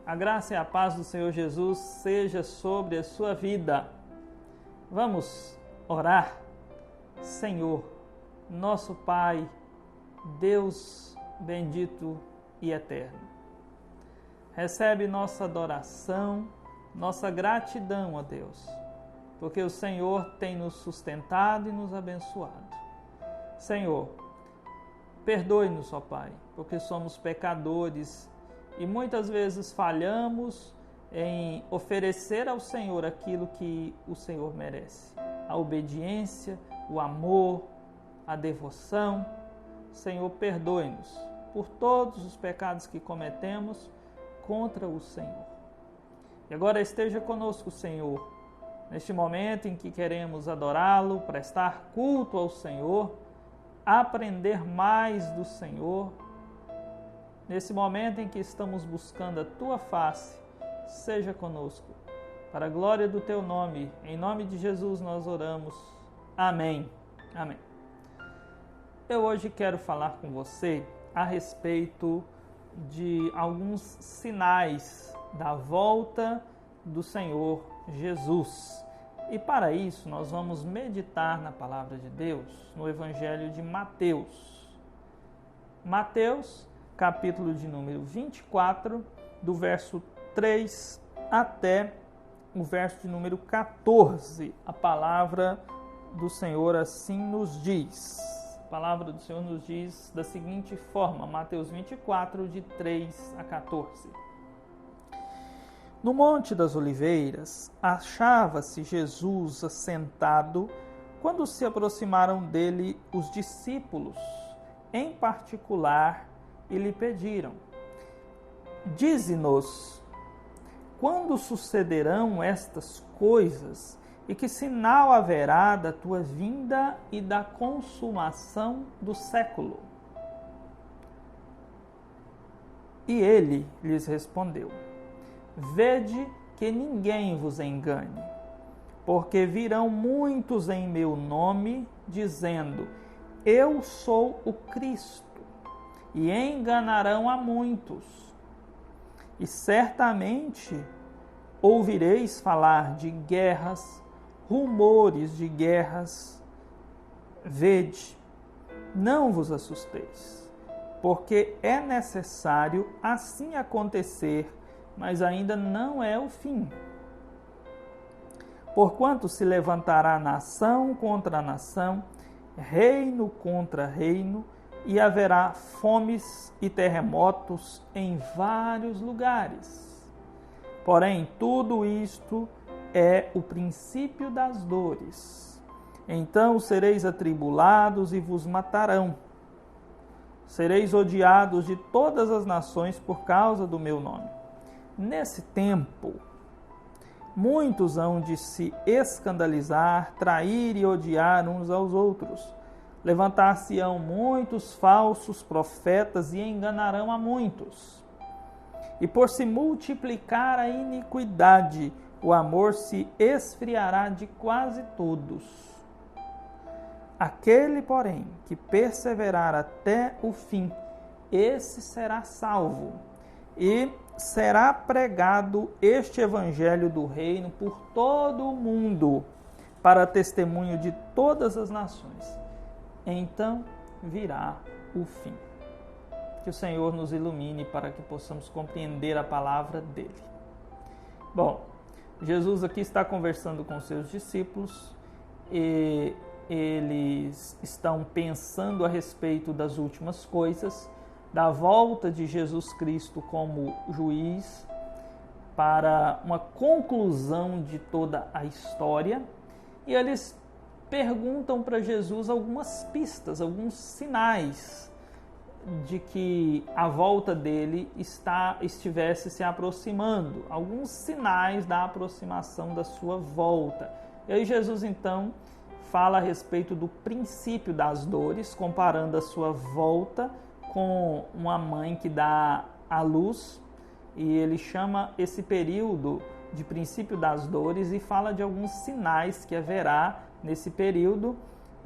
A graça e a paz do Senhor Jesus seja sobre a sua vida. Vamos orar. Senhor, nosso Pai, Deus bendito e eterno. Recebe nossa adoração, nossa gratidão a Deus, porque o Senhor tem nos sustentado e nos abençoado. Senhor, perdoe-nos, ó Pai, porque somos pecadores e muitas vezes falhamos em oferecer ao Senhor aquilo que o Senhor merece. A obediência, o amor, a devoção. Senhor, perdoe-nos por todos os pecados que cometemos contra o Senhor. E agora esteja conosco, Senhor, neste momento em que queremos adorá-lo, prestar culto ao Senhor, aprender mais do Senhor. Nesse momento em que estamos buscando a Tua face, seja conosco. Para a glória do Teu nome, em nome de Jesus nós oramos. Amém. Amém. Eu hoje quero falar com você a respeito de alguns sinais da volta do Senhor Jesus. E para isso nós vamos meditar na palavra de Deus, no Evangelho de Mateus. Mateus, capítulo de número 24, do verso 3 até o verso de número 14. A palavra do Senhor assim nos diz. A palavra do Senhor nos diz da seguinte forma, Mateus 24, de 3 a 14. No Monte das Oliveiras, achava-se Jesus assentado quando se aproximaram dele os discípulos, em particular, e lhe pediram: Dize-nos, quando sucederão estas coisas e que sinal haverá da tua vinda e da consumação do século? E ele lhes respondeu: Vede que ninguém vos engane, porque virão muitos em meu nome, dizendo: Eu sou o Cristo, e enganarão a muitos. E certamente ouvireis falar de guerras, rumores de guerras. Vede, não vos assusteis, porque é necessário assim acontecer, mas ainda não é o fim. Porquanto se levantará nação contra nação, reino contra reino, e haverá fomes e terremotos em vários lugares. Porém, tudo isto é o princípio das dores. Então sereis atribulados e vos matarão. Sereis odiados de todas as nações por causa do meu nome. Nesse tempo, muitos hão de se escandalizar, trair e odiar uns aos outros. Levantar-se-ão muitos falsos profetas e enganarão a muitos. E por se multiplicar a iniquidade, o amor se esfriará de quase todos. Aquele, porém, que perseverar até o fim, esse será salvo. E será pregado este evangelho do reino por todo o mundo, para testemunho de todas as nações. Então virá o fim. Que o Senhor nos ilumine para que possamos compreender a palavra dele. Bom, Jesus aqui está conversando com seus discípulos e eles estão pensando a respeito das últimas coisas, da volta de Jesus Cristo como juiz, para uma conclusão de toda a história, e eles perguntam para Jesus algumas pistas, alguns sinais de que a volta dele estivesse se aproximando, alguns sinais da aproximação da sua volta. E aí Jesus então fala a respeito do princípio das dores, comparando a sua volta com uma mãe que dá à luz, e ele chama esse período de princípio das dores e fala de alguns sinais que haverá nesse período,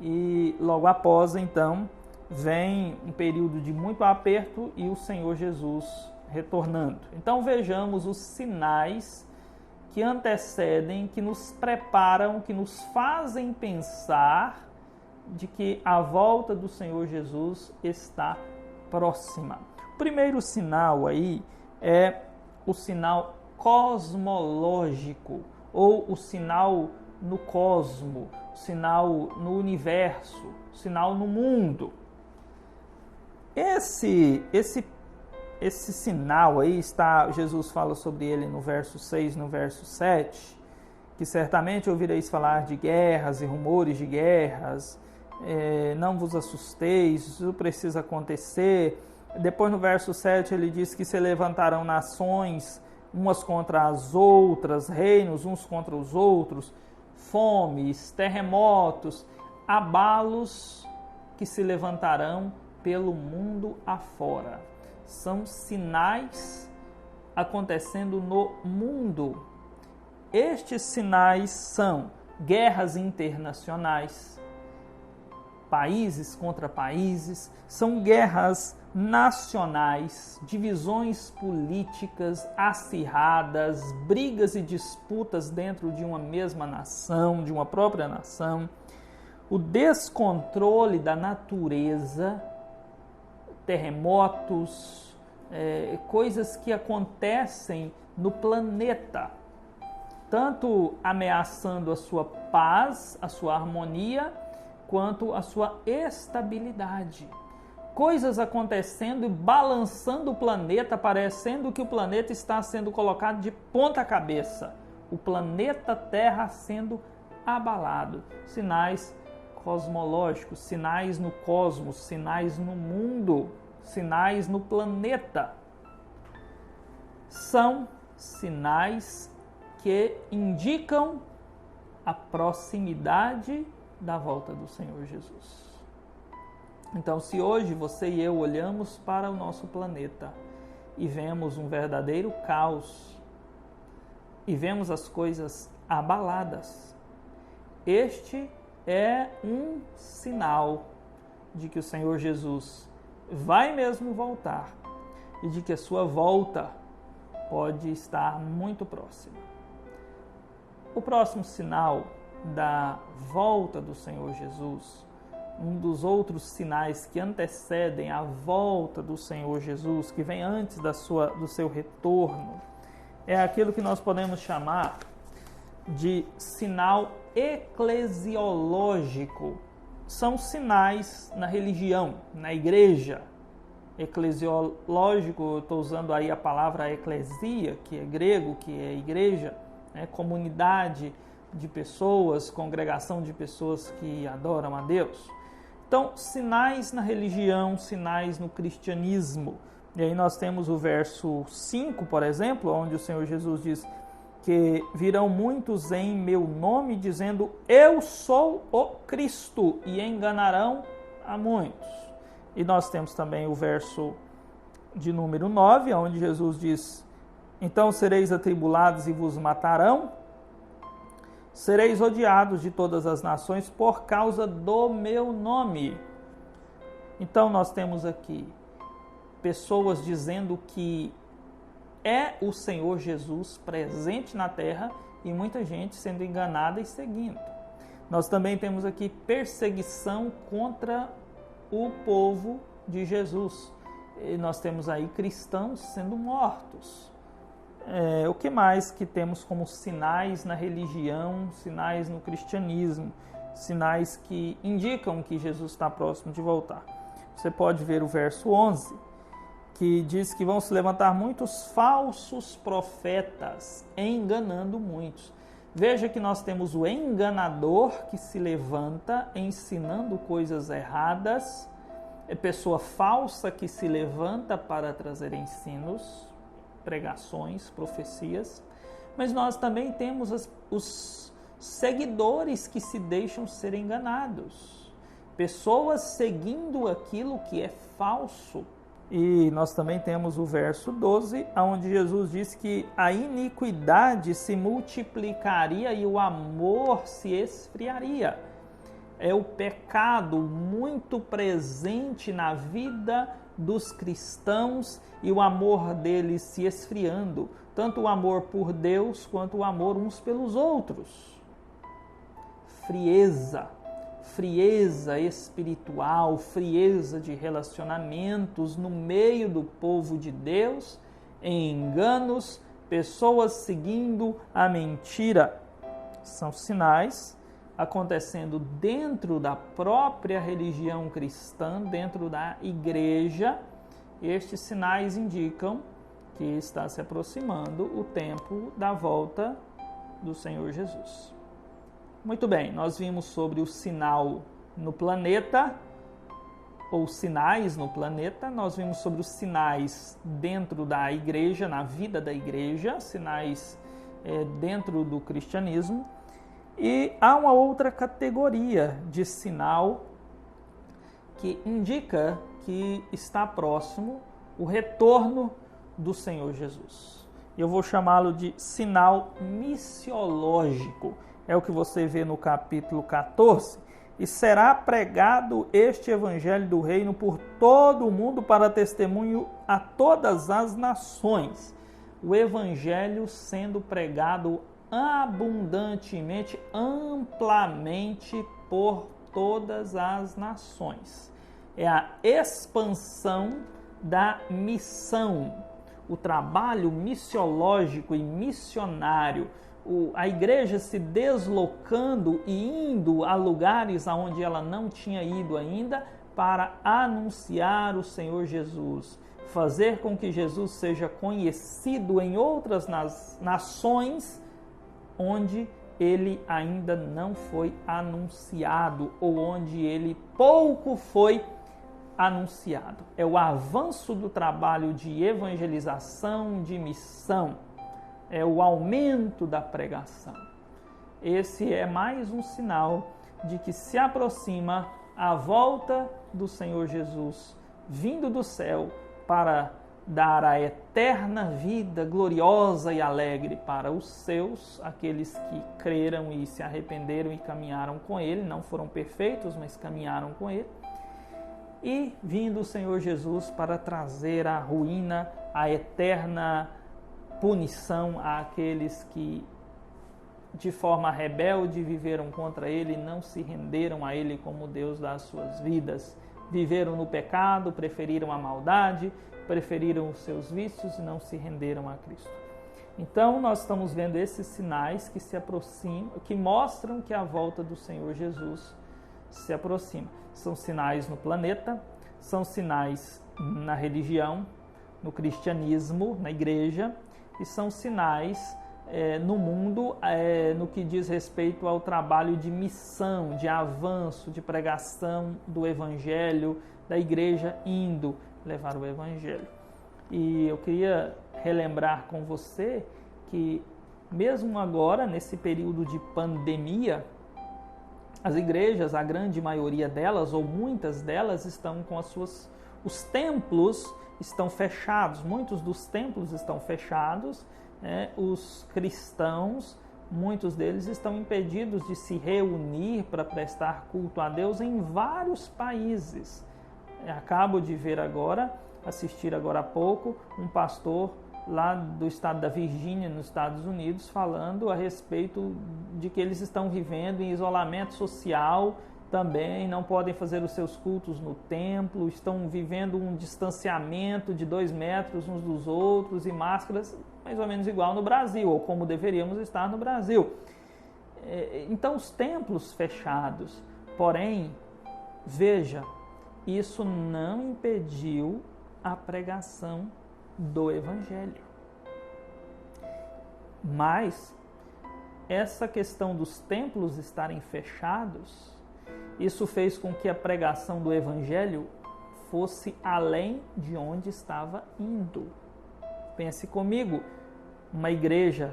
e logo após então vem um período de muito aperto e o Senhor Jesus retornando. Então vejamos os sinais que antecedem, que nos preparam, que nos fazem pensar de que a volta do Senhor Jesus está próxima. O primeiro sinal aí é o sinal cosmológico, ou o sinal no cosmo, o sinal no universo, o sinal no mundo. Esse sinal aí está, Jesus fala sobre ele no verso 6, no verso 7, que certamente ouvireis falar de guerras e rumores de guerras, não vos assusteis, isso precisa acontecer. Depois no verso 7 ele diz que se levantarão nações umas contra as outras, reinos uns contra os outros, fomes, terremotos, abalos que se levantarão pelo mundo afora. São sinais acontecendo no mundo. Estes sinais são guerras internacionais, países contra países, são guerras nacionais, divisões políticas acirradas, brigas e disputas dentro de uma mesma nação, de uma própria nação, o descontrole da natureza, terremotos, coisas que acontecem no planeta, tanto ameaçando a sua paz, a sua harmonia, quanto a sua estabilidade. Coisas acontecendo e balançando o planeta, parecendo que o planeta está sendo colocado de ponta cabeça. O planeta Terra sendo abalado. Sinais cosmológicos, sinais no cosmos, sinais no mundo, sinais no planeta. São sinais que indicam a proximidade da volta do Senhor Jesus. Então, se hoje você e eu olhamos para o nosso planeta e vemos um verdadeiro caos, e vemos as coisas abaladas, este é um sinal de que o Senhor Jesus vai mesmo voltar e de que a sua volta pode estar muito próxima. O próximo sinal da volta do Senhor Jesus, um dos outros sinais que antecedem a volta do Senhor Jesus, que vem antes do seu retorno, é aquilo que nós podemos chamar de sinal eclesiológico. São sinais na religião, na igreja. Eclesiológico, eu estou usando aí a palavra eclesia, que é grego, que é igreja, comunidade de pessoas, congregação de pessoas que adoram a Deus. Então, sinais na religião, sinais no cristianismo. E aí nós temos o verso 5, por exemplo, onde o Senhor Jesus diz que virão muitos em meu nome, dizendo, eu sou o Cristo, e enganarão a muitos. E nós temos também o verso de número 9, onde Jesus diz, então sereis atribulados e vos matarão, sereis odiados de todas as nações por causa do meu nome. Então nós temos aqui pessoas dizendo que é o Senhor Jesus presente na terra e muita gente sendo enganada e seguindo. Nós também temos aqui perseguição contra o povo de Jesus. E nós temos aí cristãos sendo mortos. O que mais que temos como sinais na religião, sinais no cristianismo, sinais que indicam que Jesus está próximo de voltar? Você pode ver o verso 11, que diz que vão se levantar muitos falsos profetas, enganando muitos. Veja que nós temos o enganador que se levanta ensinando coisas erradas, pessoa falsa que se levanta para trazer ensinos, pregações, profecias, mas nós também temos os seguidores que se deixam ser enganados, pessoas seguindo aquilo que é falso. E nós também temos o verso 12, onde Jesus diz que a iniquidade se multiplicaria e o amor se esfriaria. É o pecado muito presente na vida dos cristãos e o amor deles se esfriando, tanto o amor por Deus quanto o amor uns pelos outros. Frieza espiritual, frieza de relacionamentos no meio do povo de Deus, em enganos, pessoas seguindo a mentira. São sinais acontecendo dentro da própria religião cristã, dentro da igreja. Estes sinais indicam que está se aproximando o tempo da volta do Senhor Jesus. Muito bem, nós vimos sobre o sinal no planeta, ou sinais no planeta. Nós vimos sobre os sinais dentro da igreja, na vida da igreja, sinais dentro do cristianismo. E há uma outra categoria de sinal que indica que está próximo o retorno do Senhor Jesus. Eu vou chamá-lo de sinal missiológico. É o que você vê no capítulo 14. E será pregado este evangelho do reino por todo o mundo para testemunho a todas as nações. O evangelho sendo pregado abundantemente, amplamente por todas as nações. É a expansão da missão, o trabalho missiológico e missionário, a igreja se deslocando e indo a lugares aonde ela não tinha ido ainda para anunciar o Senhor Jesus, fazer com que Jesus seja conhecido em outras nações onde ele ainda não foi anunciado ou onde ele pouco foi anunciado. É o avanço do trabalho de evangelização, de missão. É o aumento da pregação. Esse é mais um sinal de que se aproxima a volta do Senhor Jesus, vindo do céu para dar a eterna vida gloriosa e alegre para os seus, aqueles que creram e se arrependeram e caminharam com Ele, não foram perfeitos, mas caminharam com Ele. E vindo o Senhor Jesus para trazer a ruína, a eterna punição àqueles que de forma rebelde viveram contra Ele, não se renderam a Ele como Deus das suas vidas. Viveram no pecado, preferiram a maldade, preferiram os seus vícios e não se renderam a Cristo. Então nós estamos vendo esses sinais que se aproximam, que mostram que a volta do Senhor Jesus se aproxima. São sinais no planeta, são sinais na religião, no cristianismo, na igreja, e são sinais no mundo no que diz respeito ao trabalho de missão, de avanço, de pregação do Evangelho, da igreja indo levar o Evangelho. E eu queria relembrar com você que mesmo agora, nesse período de pandemia, as igrejas, a grande maioria delas, ou muitas delas, estão com os templos estão fechados, muitos dos templos estão fechados, os cristãos, muitos deles estão impedidos de se reunir para prestar culto a Deus em vários países. Acabo de ver agora, assistir agora há pouco, um pastor lá do estado da Virgínia, nos Estados Unidos, falando a respeito de que eles estão vivendo em isolamento social também, não podem fazer os seus cultos no templo, estão vivendo um distanciamento de 2 metros uns dos outros e máscaras mais ou menos igual no Brasil, ou como deveríamos estar no Brasil. Então, os templos fechados, porém, veja, isso não impediu a pregação do Evangelho. Mas essa questão dos templos estarem fechados, isso fez com que a pregação do Evangelho fosse além de onde estava indo. Pense comigo, uma igreja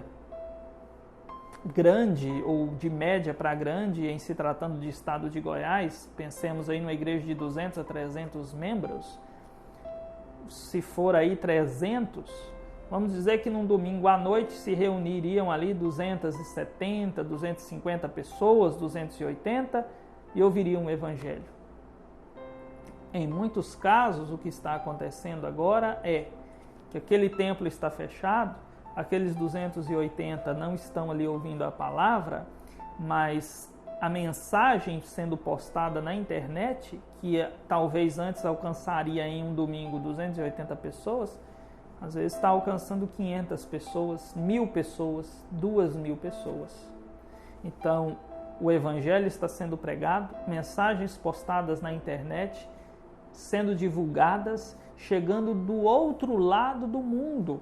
grande ou de média para grande, em se tratando de estado de Goiás, pensemos aí numa igreja de 200 a 300 membros, se for aí 300, vamos dizer que num domingo à noite se reuniriam ali 270, 250 pessoas, 280, e ouviriam o Evangelho. Em muitos casos, o que está acontecendo agora é que aquele templo está fechado, aqueles 280 não estão ali ouvindo a palavra, mas a mensagem sendo postada na internet, que talvez antes alcançaria em um domingo 280 pessoas, às vezes está alcançando 500 pessoas, 1.000 pessoas, 2.000 pessoas. Então, o Evangelho está sendo pregado, mensagens postadas na internet, sendo divulgadas, chegando do outro lado do mundo,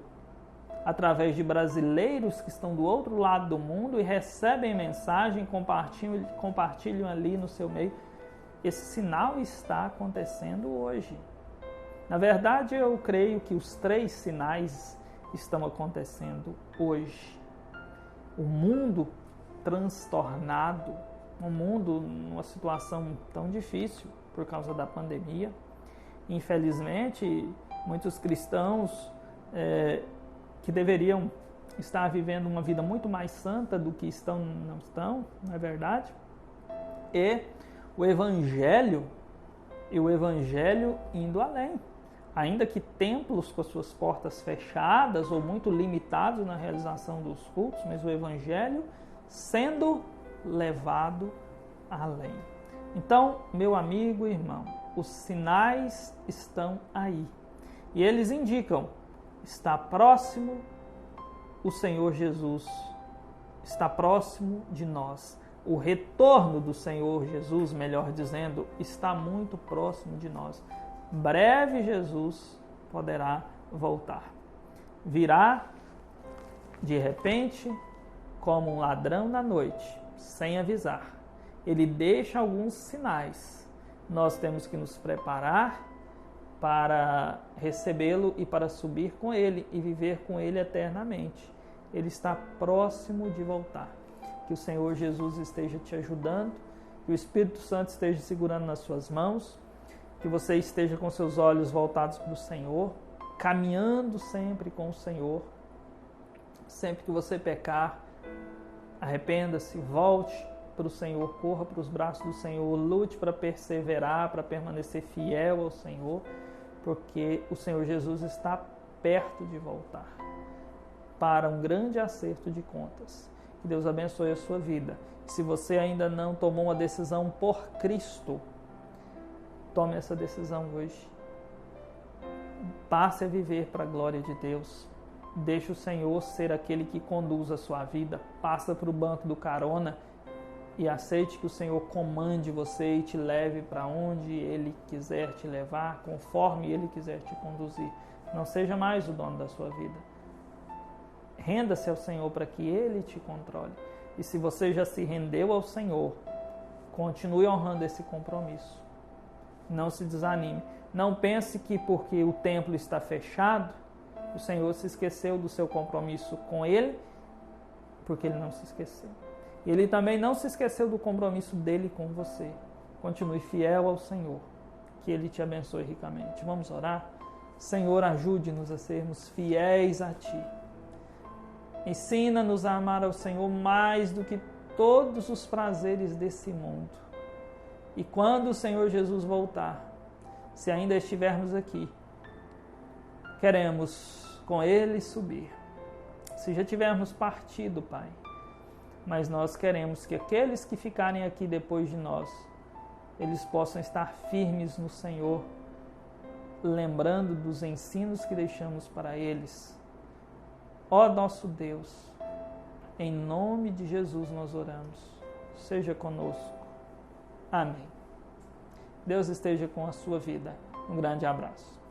através de brasileiros que estão do outro lado do mundo e recebem mensagem, compartilham ali no seu meio. Esse sinal está acontecendo hoje. Na verdade, eu creio que os 3 sinais estão acontecendo hoje. O mundo transtornado, um mundo numa situação tão difícil por causa da pandemia. Infelizmente, muitos cristãos que deveriam estar vivendo uma vida muito mais santa do que não estão, não é verdade? E o Evangelho indo além. Ainda que templos com as suas portas fechadas ou muito limitados na realização dos cultos, mas o Evangelho sendo levado além. Então, meu amigo e irmão, os sinais estão aí. E eles indicam, está próximo o Senhor Jesus, está próximo de nós. O retorno do Senhor Jesus, melhor dizendo, está muito próximo de nós. Breve Jesus poderá voltar. Virá de repente como um ladrão na noite, sem avisar. Ele deixa alguns sinais. Nós temos que nos preparar para recebê-lo e para subir com ele e viver com ele eternamente. Ele está próximo de voltar. Que o Senhor Jesus esteja te ajudando, que o Espírito Santo esteja segurando nas suas mãos, que você esteja com seus olhos voltados para o Senhor, caminhando sempre com o Senhor. Sempre que você pecar, arrependa-se, volte para o Senhor, corra para os braços do Senhor, lute para perseverar, para permanecer fiel ao Senhor, porque o Senhor Jesus está perto de voltar para um grande acerto de contas. Que Deus abençoe a sua vida. Se você ainda não tomou uma decisão por Cristo, tome essa decisão hoje. Passe a viver para a glória de Deus. Deixe o Senhor ser aquele que conduz a sua vida. Passa para o banco do carona e aceite que o Senhor comande você e te leve para onde Ele quiser te levar, conforme Ele quiser te conduzir. Não seja mais o dono da sua vida. Renda-se ao Senhor para que Ele te controle. E se você já se rendeu ao Senhor, continue honrando esse compromisso. Não se desanime. Não pense que porque o templo está fechado, o Senhor se esqueceu do seu compromisso com Ele, porque Ele não se esqueceu. E Ele também não se esqueceu do compromisso dele com você. Continue fiel ao Senhor. Que Ele te abençoe ricamente. Vamos orar? Senhor, ajude-nos a sermos fiéis a Ti. Ensina-nos a amar ao Senhor mais do que todos os prazeres desse mundo. E quando o Senhor Jesus voltar, se ainda estivermos aqui, queremos com Ele subir. Se já tivermos partido, Pai, mas nós queremos que aqueles que ficarem aqui depois de nós, eles possam estar firmes no Senhor, lembrando dos ensinos que deixamos para eles. Ó nosso Deus, em nome de Jesus nós oramos. Seja conosco. Amém. Deus esteja com a sua vida. Um grande abraço.